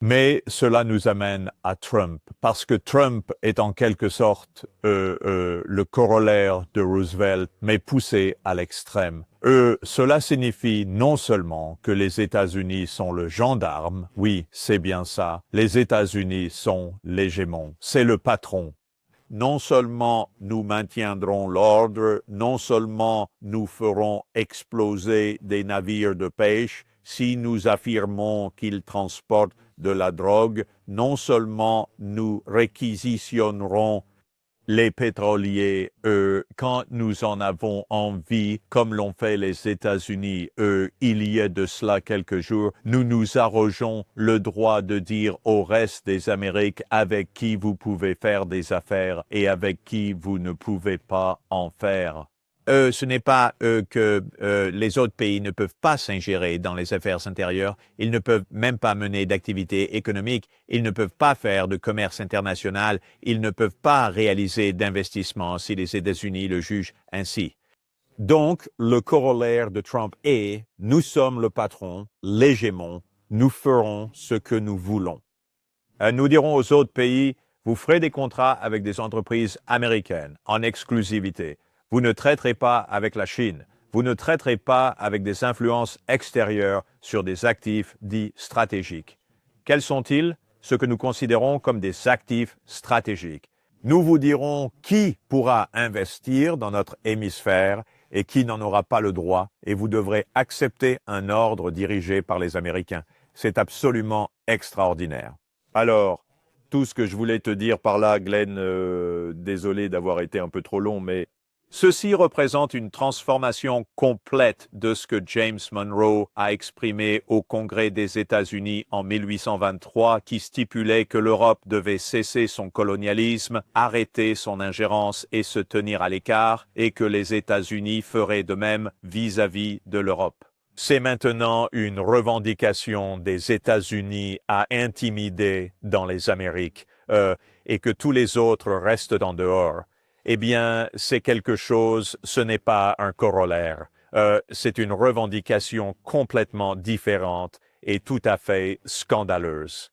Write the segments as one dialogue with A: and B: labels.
A: Mais cela nous amène à Trump, parce que Trump est en quelque sorte le corollaire de Roosevelt, mais poussé à l'extrême. Cela signifie non seulement que les États-Unis sont le gendarme, oui, c'est bien ça, les États-Unis sont l'hégémon, c'est le patron. Non seulement nous maintiendrons l'ordre, non seulement nous ferons exploser des navires de pêche, si nous affirmons qu'ils transportent de la drogue, non seulement nous réquisitionnerons les pétroliers, quand nous en avons envie, comme l'ont fait les États-Unis, il y a de cela quelques jours, nous nous arrogeons le droit de dire au reste des Amériques avec qui vous pouvez faire des affaires et avec qui vous ne pouvez pas en faire. Ce n'est pas que les autres pays ne peuvent pas s'ingérer dans les affaires intérieures, ils ne peuvent même pas mener d'activités économiques, ils ne peuvent pas faire de commerce international, ils ne peuvent pas réaliser d'investissements si les États-Unis le jugent ainsi. Donc, le corollaire de Trump est « nous sommes le patron, l'hégémon, nous ferons ce que nous voulons ». Nous dirons aux autres pays, vous ferez des contrats avec des entreprises américaines en exclusivité. Vous ne traiterez pas avec la Chine. Vous ne traiterez pas avec des influences extérieures sur des actifs dits stratégiques. Quels sont-ils? Ce que nous considérons comme des actifs stratégiques. Nous vous dirons qui pourra investir dans notre hémisphère et qui n'en aura pas le droit, et vous devrez accepter un ordre dirigé par les Américains. C'est absolument extraordinaire. Alors, tout ce que je voulais te dire par là, Glenn, désolé d'avoir été un peu trop long, mais ceci représente une transformation complète de ce que James Monroe a exprimé au Congrès des États-Unis en 1823, qui stipulait que l'Europe devait cesser son colonialisme, arrêter son ingérence et se tenir à l'écart, et que les États-Unis feraient de même vis-à-vis de l'Europe. C'est maintenant une revendication des États-Unis à intimider dans les Amériques et que tous les autres restent en dehors. Eh bien, c'est quelque chose, ce n'est pas un corollaire. C'est une revendication complètement différente et tout à fait scandaleuse.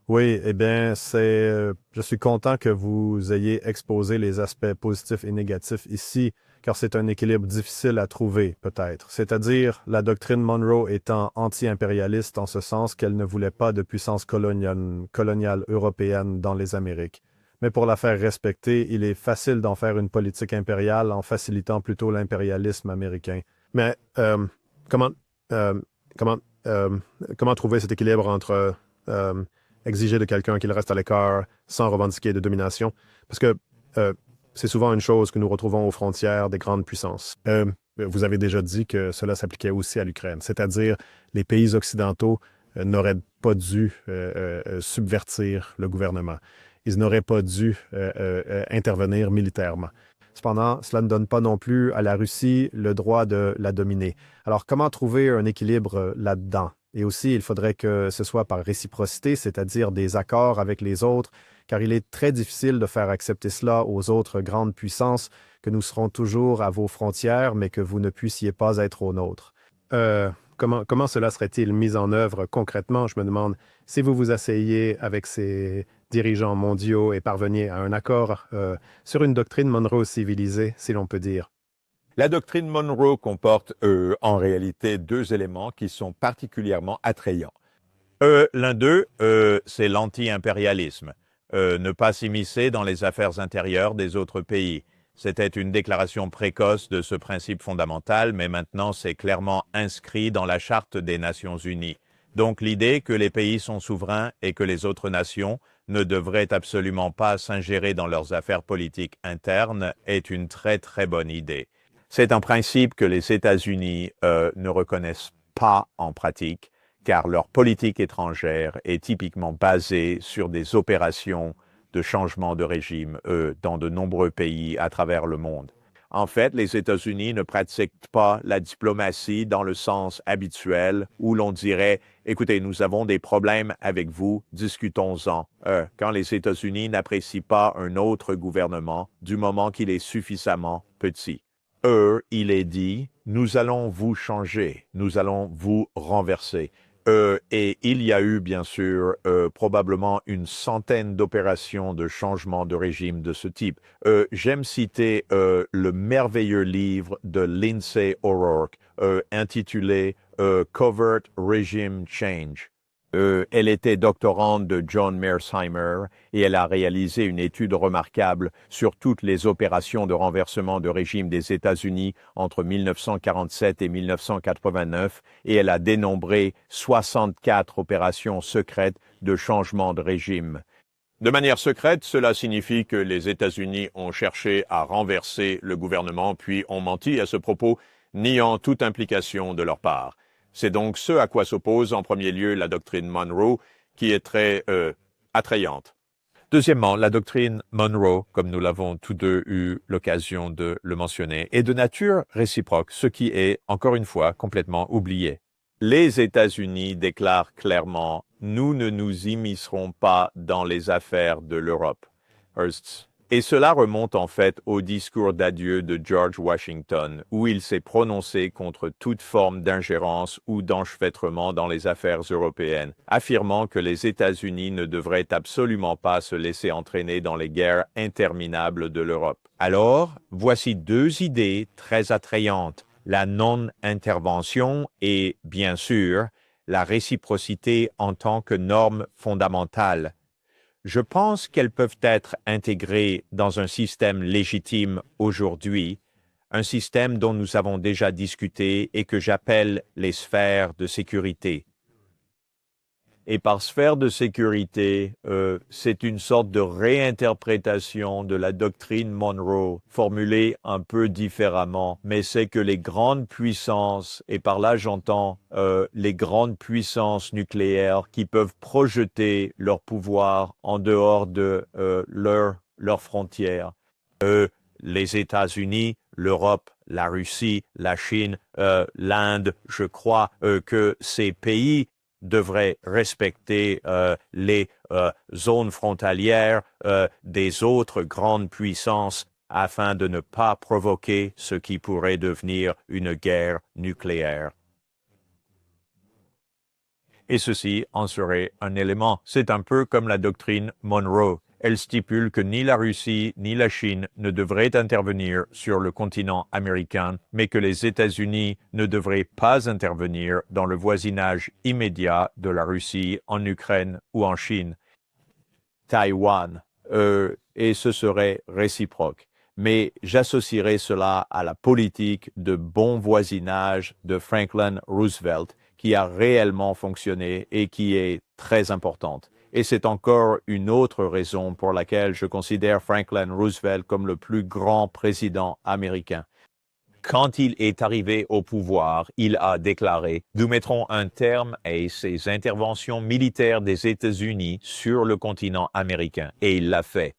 B: Oui, eh bien, je suis content que vous ayez exposé les aspects positifs et négatifs ici, car c'est un équilibre difficile à trouver, peut-être. C'est-à-dire, la doctrine Monroe étant anti-impérialiste en ce sens qu'elle ne voulait pas de puissance coloniale européenne dans les Amériques. Mais pour la faire respecter, il est facile d'en faire une politique impériale en facilitant plutôt l'impérialisme américain. Mais comment, euh, comment, euh, comment trouver cet équilibre entre exiger de quelqu'un qu'il reste à l'écart sans revendiquer de domination? Parce que c'est souvent une chose que nous retrouvons aux frontières des grandes puissances. Vous avez déjà dit que cela s'appliquait aussi à l'Ukraine, c'est-à-dire les pays occidentaux n'auraient pas dû subvertir le gouvernement. Ils n'auraient pas dû intervenir militairement. Cependant, cela ne donne pas non plus à la Russie le droit de la dominer. Alors, comment trouver un équilibre là-dedans? Et aussi, il faudrait que ce soit par réciprocité, c'est-à-dire des accords avec les autres, car il est très difficile de faire accepter cela aux autres grandes puissances, que nous serons toujours à vos frontières, mais que vous ne puissiez pas être aux nôtres. Comment cela serait-il mis en œuvre concrètement, je me demande, si vous vous asseyez avec ces dirigeants mondiaux et parveniez à un accord sur une doctrine Monroe civilisée, si l'on peut dire?
A: La doctrine Monroe comporte en réalité deux éléments qui sont particulièrement attrayants. L'un d'eux, c'est l'anti-impérialisme. Ne pas s'immiscer dans les affaires intérieures des autres pays. C'était une déclaration précoce de ce principe fondamental, mais maintenant c'est clairement inscrit dans la Charte des Nations Unies. Donc l'idée que les pays sont souverains et que les autres nations ne devraient absolument pas s'ingérer dans leurs affaires politiques internes est une très très bonne idée. C'est un principe que les États-Unis ne reconnaissent pas en pratique, car leur politique étrangère est typiquement basée sur des opérations de changement de régime dans de nombreux pays à travers le monde. En fait, les États-Unis ne pratiquent pas la diplomatie dans le sens habituel où l'on dirait « Écoutez, nous avons des problèmes avec vous, discutons-en ». Quand les États-Unis n'apprécient pas un autre gouvernement du moment qu'il est suffisamment petit. Il est dit « Nous allons vous changer, nous allons vous renverser ». Et il y a eu, bien sûr, probablement une centaine d'opérations de changement de régime de ce type. J'aime citer le merveilleux livre de Lindsay O'Rourke, intitulé Covert Regime Change. Elle était doctorante de John Mearsheimer et elle a réalisé une étude remarquable sur toutes les opérations de renversement de régime des États-Unis entre 1947 et 1989 et elle a dénombré 64 opérations secrètes de changement de régime. De manière secrète, cela signifie que les États-Unis ont cherché à renverser le gouvernement puis ont menti à ce propos, niant toute implication de leur part. C'est donc ce à quoi s'oppose en premier lieu la doctrine Monroe, qui est très attrayante. Deuxièmement, la doctrine Monroe, comme nous l'avons tous deux eu l'occasion de le mentionner, est de nature réciproque, ce qui est, encore une fois, complètement oublié. Les États-Unis déclarent clairement « Nous ne nous immiscerons pas dans les affaires de l'Europe ». Et cela remonte en fait au discours d'adieu de George Washington, où il s'est prononcé contre toute forme d'ingérence ou d'enchevêtrement dans les affaires européennes, affirmant que les États-Unis ne devraient absolument pas se laisser entraîner dans les guerres interminables de l'Europe. Alors, voici deux idées très attrayantes, la non-intervention et, bien sûr, la réciprocité en tant que norme fondamentale. Je pense qu'elles peuvent être intégrées dans un système légitime aujourd'hui, un système dont nous avons déjà discuté et que j'appelle les sphères de sécurité. Et par sphère de sécurité, c'est une sorte de réinterprétation de la doctrine Monroe, formulée un peu différemment, mais c'est que les grandes puissances, et par là j'entends les grandes puissances nucléaires qui peuvent projeter leur pouvoir en dehors de leurs frontières, les États-Unis, l'Europe, la Russie, la Chine, l'Inde, je crois que ces pays devraient respecter les zones frontalières des autres grandes puissances afin de ne pas provoquer ce qui pourrait devenir une guerre nucléaire. Et ceci en serait un élément. C'est un peu comme la doctrine Monroe. Elle stipule que ni la Russie ni la Chine ne devraient intervenir sur le continent américain, mais que les États-Unis ne devraient pas intervenir dans le voisinage immédiat de la Russie en Ukraine ou en Chine. Taïwan, et ce serait réciproque. Mais j'associerais cela à la politique de bon voisinage de Franklin Roosevelt, qui a réellement fonctionné et qui est très importante. Et c'est encore une autre raison pour laquelle je considère Franklin Roosevelt comme le plus grand président américain. Quand il est arrivé au pouvoir, il a déclaré « Nous mettrons un terme à ces interventions militaires des États-Unis sur le continent américain ». Et il l'a fait.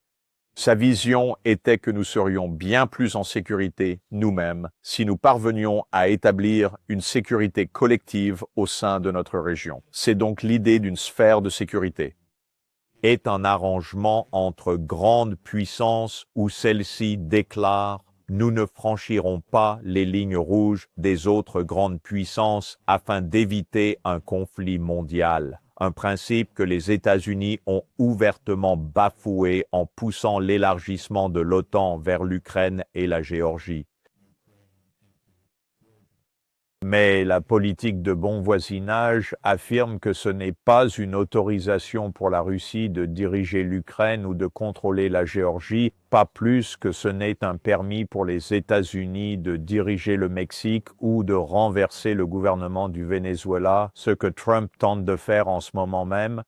A: Sa vision était que nous serions bien plus en sécurité nous-mêmes si nous parvenions à établir une sécurité collective au sein de notre région. C'est donc l'idée d'une sphère de sécurité. Est un arrangement entre grandes puissances où celles-ci déclarent « Nous ne franchirons pas les lignes rouges des autres grandes puissances afin d'éviter un conflit mondial ». Un principe que les États-Unis ont ouvertement bafoué en poussant l'élargissement de l'OTAN vers l'Ukraine et la Géorgie. Mais la politique de bon voisinage affirme que ce n'est pas une autorisation pour la Russie de diriger l'Ukraine ou de contrôler la Géorgie, pas plus que ce n'est un permis pour les États-Unis de diriger le Mexique ou de renverser le gouvernement du Venezuela, ce que Trump tente de faire en ce moment même.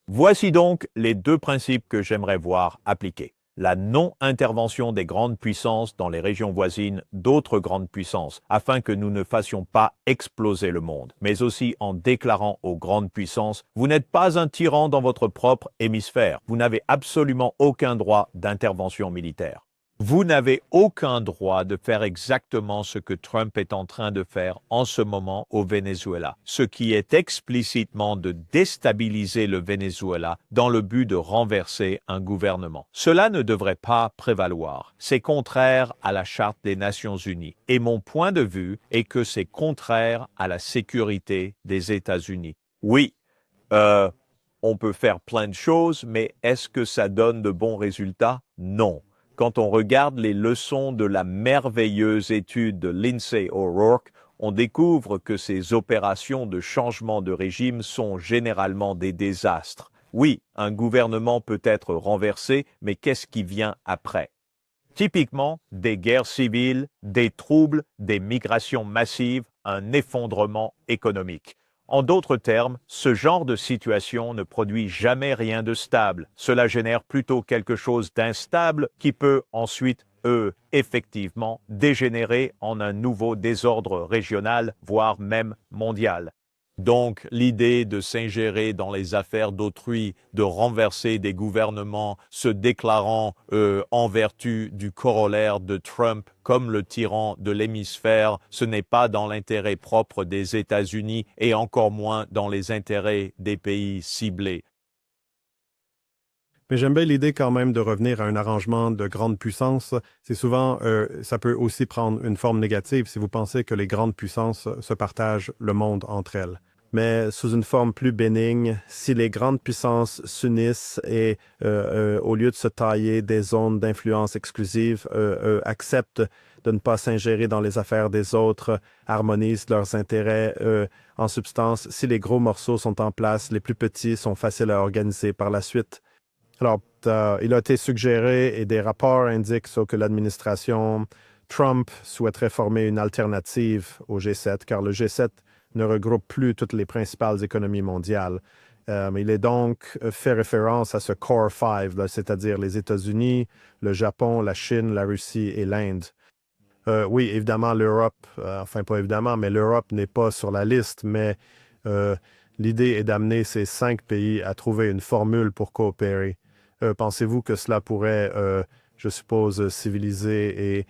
A: Voici donc les deux principes que j'aimerais voir appliqués. La non-intervention des grandes puissances dans les régions voisines d'autres grandes puissances, afin que nous ne fassions pas exploser le monde, mais aussi en déclarant aux grandes puissances « Vous n'êtes pas un tyran dans votre propre hémisphère, vous n'avez absolument aucun droit d'intervention militaire. » Vous n'avez aucun droit de faire exactement ce que Trump est en train de faire en ce moment au Venezuela, ce qui est explicitement de déstabiliser le Venezuela dans le but de renverser un gouvernement. Cela ne devrait pas prévaloir. C'est contraire à la Charte des Nations Unies. Et mon point de vue est que c'est contraire à la sécurité des États-Unis. Oui, euh, on peut faire plein de choses, mais est-ce que ça donne de bons résultats? Non. Quand on regarde les leçons de la merveilleuse étude de Lindsay O'Rourke, on découvre que ces opérations de changement de régime sont généralement des désastres. Oui, un gouvernement peut être renversé, mais qu'est-ce qui vient après? Typiquement, des guerres civiles, des troubles, des migrations massives, un effondrement économique. En d'autres termes, ce genre de situation ne produit jamais rien de stable. Cela génère plutôt quelque chose d'instable qui peut ensuite, effectivement, dégénérer en un nouveau désordre régional, voire même mondial. Donc, l'idée de s'ingérer dans les affaires d'autrui, de renverser des gouvernements se déclarant en vertu du corollaire de Trump comme le tyran de l'hémisphère, ce n'est pas dans l'intérêt propre des États-Unis et encore moins dans les intérêts des pays ciblés.
B: Mais j'aime bien l'idée quand même de revenir à un arrangement de grande puissance. C'est souvent, ça peut aussi prendre une forme négative si vous pensez que les grandes puissances se partagent le monde entre elles. Mais sous une forme plus bénigne, si les grandes puissances s'unissent et, au lieu de se tailler des zones d'influence exclusive, acceptent de ne pas s'ingérer dans les affaires des autres, harmonisent leurs intérêts, en substance, si les gros morceaux sont en place, les plus petits sont faciles à organiser par la suite. Alors, il a été suggéré et des rapports indiquent que l'administration Trump souhaiterait former une alternative au G7, car le G7 ne regroupe plus toutes les principales économies mondiales. Il est donc fait référence à ce Core Five, là, c'est-à-dire les États-Unis, le Japon, la Chine, la Russie et l'Inde. Oui, évidemment, l'Europe, enfin pas évidemment, mais l'Europe n'est pas sur la liste, mais l'idée est d'amener ces 5 pays à trouver une formule pour coopérer. Pensez-vous que cela pourrait, je suppose, civiliser et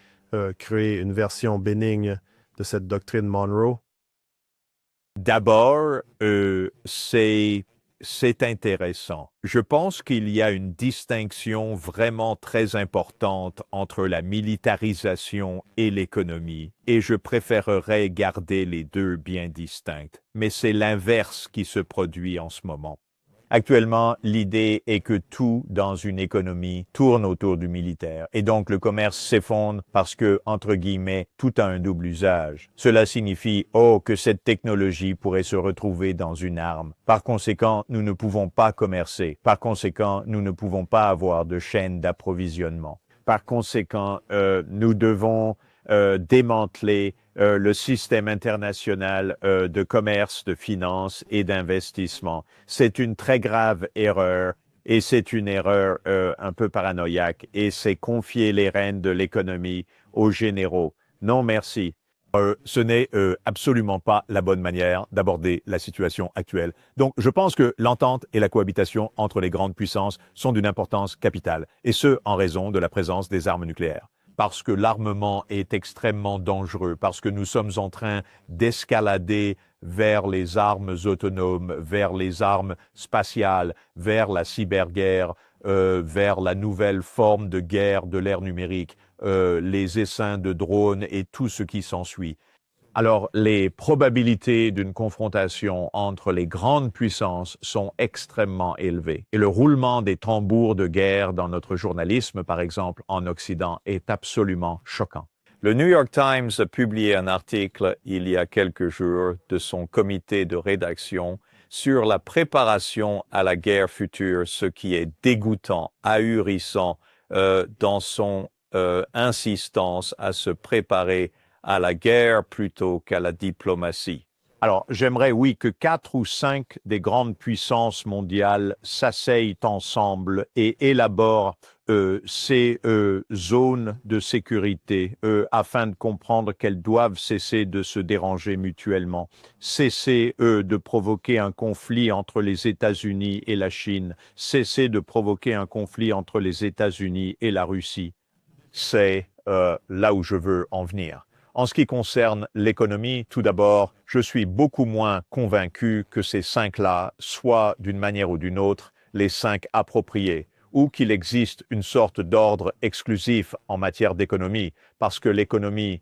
B: créer une version bénigne de cette doctrine Monroe?
A: D'abord, c'est intéressant. Je pense qu'il y a une distinction vraiment très importante entre la militarisation et l'économie, et je préférerais garder les deux bien distincts. Mais c'est l'inverse qui se produit en ce moment. Actuellement, l'idée est que tout dans une économie tourne autour du militaire et donc le commerce s'effondre parce que, entre guillemets, tout a un double usage. Cela signifie, que cette technologie pourrait se retrouver dans une arme. Par conséquent, nous ne pouvons pas commercer. Par conséquent, nous ne pouvons pas avoir de chaîne d'approvisionnement. Par conséquent, nous devons démanteler le système international de commerce, de finance et d'investissement. C'est une très grave erreur et c'est une erreur un peu paranoïaque et c'est confier les rênes de l'économie aux généraux. Non, merci. Ce n'est absolument pas la bonne manière d'aborder la situation actuelle. Donc, je pense que l'entente et la cohabitation entre les grandes puissances sont d'une importance capitale, et ce, en raison de la présence des armes nucléaires. Parce que l'armement est extrêmement dangereux, parce que nous sommes en train d'escalader vers les armes autonomes, vers les armes spatiales, vers la cyberguerre, vers la nouvelle forme de guerre de l'ère numérique, les essaims de drones et tout ce qui s'ensuit. Alors, les probabilités d'une confrontation entre les grandes puissances sont extrêmement élevées. Et le roulement des tambours de guerre dans notre journalisme, par exemple, en Occident, est absolument choquant. Le New York Times a publié un article il y a quelques jours de son comité de rédaction sur la préparation à la guerre future, ce qui est dégoûtant, ahurissant dans son insistance à se préparer à la guerre plutôt qu'à la diplomatie. Alors, j'aimerais, oui, que 4 ou 5 des grandes puissances mondiales s'asseyent ensemble et élaborent ces zones de sécurité afin de comprendre qu'elles doivent cesser de se déranger mutuellement, cesser de provoquer un conflit entre les États-Unis et la Chine, cesser de provoquer un conflit entre les États-Unis et la Russie. C'est là où je veux en venir. En ce qui concerne l'économie, tout d'abord, je suis beaucoup moins convaincu que ces 5-là soient, d'une manière ou d'une autre, les 5 appropriés, ou qu'il existe une sorte d'ordre exclusif en matière d'économie, parce que l'économie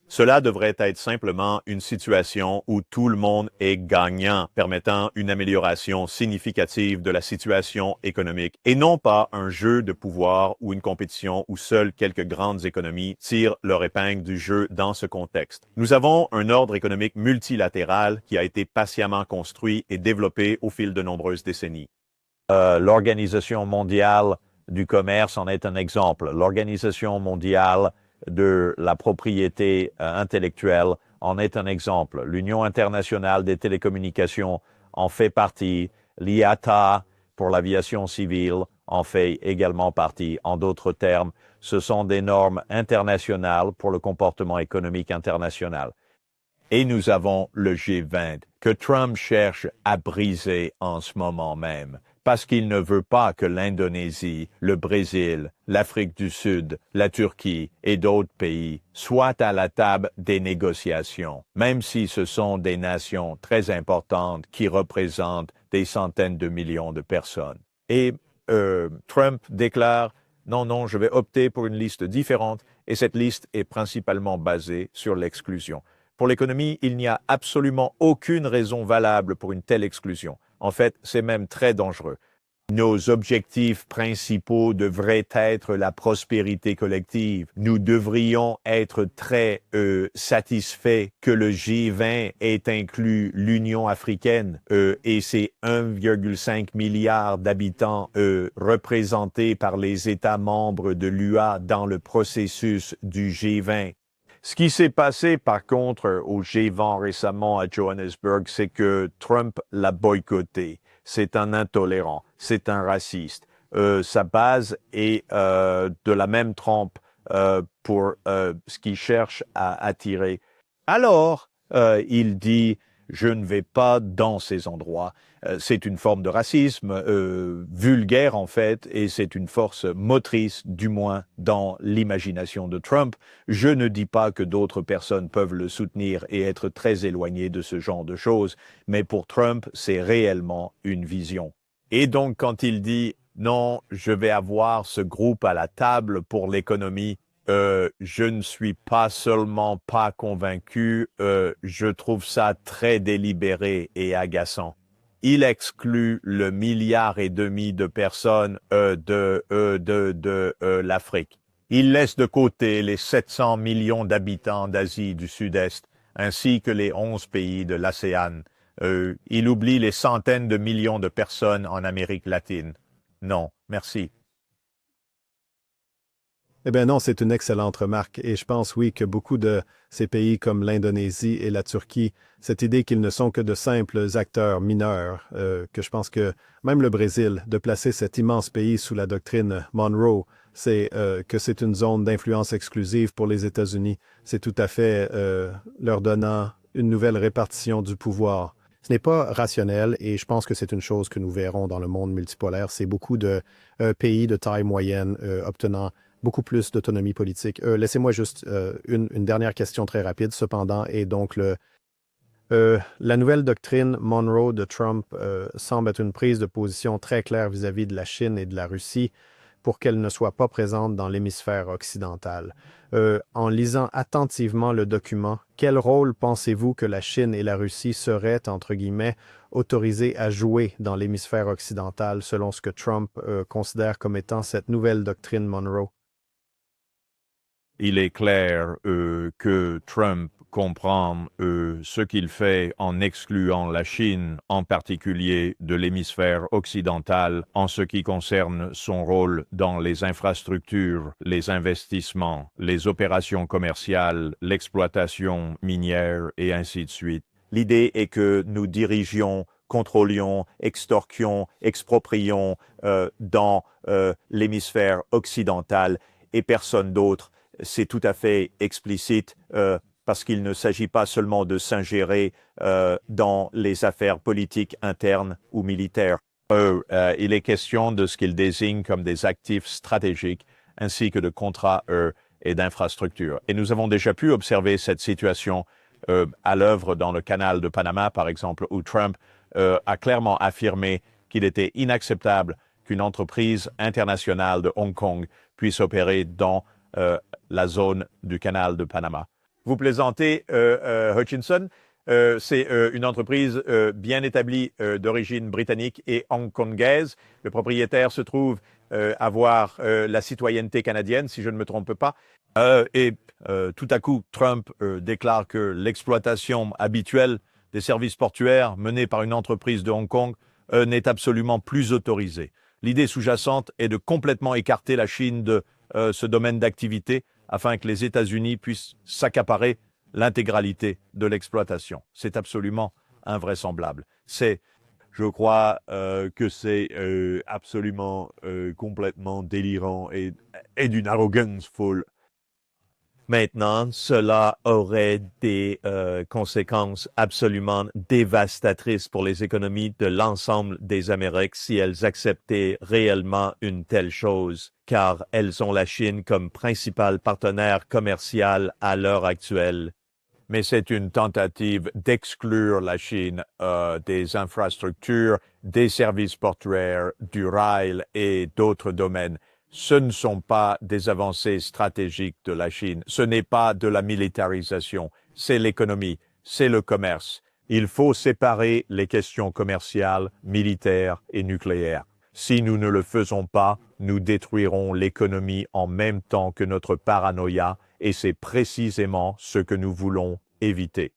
A: Cela devrait être simplement une situation où tout le monde est gagnant, permettant une amélioration significative de la situation économique, et non pas un jeu de pouvoir ou une compétition où seules quelques grandes économies tirent leur épingle du jeu dans ce contexte. Nous avons un ordre économique multilatéral qui a été patiemment construit et développé au fil de nombreuses décennies. L'Organisation mondiale du commerce en est un exemple. L'Organisation mondiale de la propriété intellectuelle en est un exemple. L'Union internationale des télécommunications en fait partie. L'IATA pour l'aviation civile en fait également partie. En d'autres termes, ce sont des normes internationales pour le comportement économique international. Et nous avons le G20 que Trump cherche à briser en ce moment même, parce qu'il ne veut pas que l'Indonésie, le Brésil, l'Afrique du Sud, la Turquie et d'autres pays soient à la table des négociations, même si ce sont des nations très importantes qui représentent des centaines de millions de personnes. Et Trump déclare « Non, non, je vais opter pour une liste différente » et cette liste est principalement basée sur l'exclusion. Pour l'économie, il n'y a absolument aucune raison valable pour une telle exclusion. En fait, c'est même très dangereux. Nos objectifs principaux devraient être la prospérité collective. Nous devrions être très satisfaits que le G20 ait inclus l'Union africaine et ses 1,5 milliard d'habitants représentés par les États membres de l'UA dans le processus du G20. Ce qui s'est passé, par contre, au G20 récemment à Johannesburg, c'est que Trump l'a boycotté. C'est un intolérant, c'est un raciste. Sa base est de la même trempe pour ce qu'il cherche à attirer. Alors, il dit « je ne vais pas dans ces endroits ». C'est une forme de racisme vulgaire en fait, et c'est une force motrice, du moins dans l'imagination de Trump. Je ne dis pas que d'autres personnes peuvent le soutenir et être très éloignées de ce genre de choses, mais pour Trump, c'est réellement une vision. Et donc quand il dit « non, je vais avoir ce groupe à la table pour l'économie », je ne suis pas seulement pas convaincu, je trouve ça très délibéré et agaçant. Il exclut le 1,5 milliard de personnes de l'Afrique. Il laisse de côté les 700 millions d'habitants d'Asie du Sud-Est, ainsi que les 11 pays de l'ASEAN. Il oublie les centaines de millions de personnes en Amérique latine. Non, merci.
B: Eh bien non, c'est une excellente remarque et je pense, oui, que beaucoup de ces pays comme l'Indonésie et la Turquie, cette idée qu'ils ne sont que de simples acteurs mineurs, que je pense que même le Brésil, de placer cet immense pays sous la doctrine Monroe, c'est que c'est une zone d'influence exclusive pour les États-Unis. C'est tout à fait leur donnant une nouvelle répartition du pouvoir. Ce n'est pas rationnel et je pense que c'est une chose que nous verrons dans le monde multipolaire. C'est beaucoup de pays de taille moyenne obtenant beaucoup plus d'autonomie politique. Laissez-moi juste une dernière question très rapide, cependant, et donc la nouvelle doctrine Monroe de Trump semble être une prise de position très claire vis-à-vis de la Chine et de la Russie pour qu'elle ne soit pas présente dans l'hémisphère occidental. En lisant attentivement le document, quel rôle pensez-vous que la Chine et la Russie seraient, entre guillemets, autorisées à jouer dans l'hémisphère occidental selon ce que Trump considère comme étant cette nouvelle doctrine Monroe?
A: Il est clair que Trump comprend ce qu'il fait en excluant la Chine, en particulier de l'hémisphère occidental, en ce qui concerne son rôle dans les infrastructures, les investissements, les opérations commerciales, l'exploitation minière et ainsi de suite. L'idée est que nous dirigions, contrôlions, extorquions, exproprions dans l'hémisphère occidental et personne d'autre. C'est tout à fait explicite parce qu'il ne s'agit pas seulement de s'ingérer dans les affaires politiques internes ou militaires. Il est question de ce qu'il désigne comme des actifs stratégiques ainsi que de contrats et d'infrastructures. Et nous avons déjà pu observer cette situation à l'œuvre dans le canal de Panama, par exemple, où Trump a clairement affirmé qu'il était inacceptable qu'une entreprise internationale de Hong Kong puisse opérer dans la zone du canal de Panama. Vous plaisantez, Hutchinson. C'est une entreprise bien établie d'origine britannique et hongkongaise. Le propriétaire se trouve avoir la citoyenneté canadienne, si je ne me trompe pas. Tout à coup, Trump déclare que l'exploitation habituelle des services portuaires menés par une entreprise de Hong Kong n'est absolument plus autorisée. L'idée sous-jacente est de complètement écarter la Chine de ce domaine d'activité afin que les États-Unis puissent s'accaparer l'intégralité de l'exploitation. C'est absolument invraisemblable. Je crois que c'est absolument complètement délirant et d'une arrogance folle. Maintenant, cela aurait des conséquences absolument dévastatrices pour les économies de l'ensemble des Amériques si elles acceptaient réellement une telle chose, car elles ont la Chine comme principal partenaire commercial à l'heure actuelle. Mais c'est une tentative d'exclure la Chine des infrastructures, des services portuaires, du rail et d'autres domaines. Ce ne sont pas des avancées stratégiques de la Chine. Ce n'est pas de la militarisation. C'est l'économie, c'est le commerce. Il faut séparer les questions commerciales, militaires et nucléaires. Si nous ne le faisons pas, nous détruirons l'économie en même temps que notre paranoïa, et c'est précisément ce que nous voulons éviter.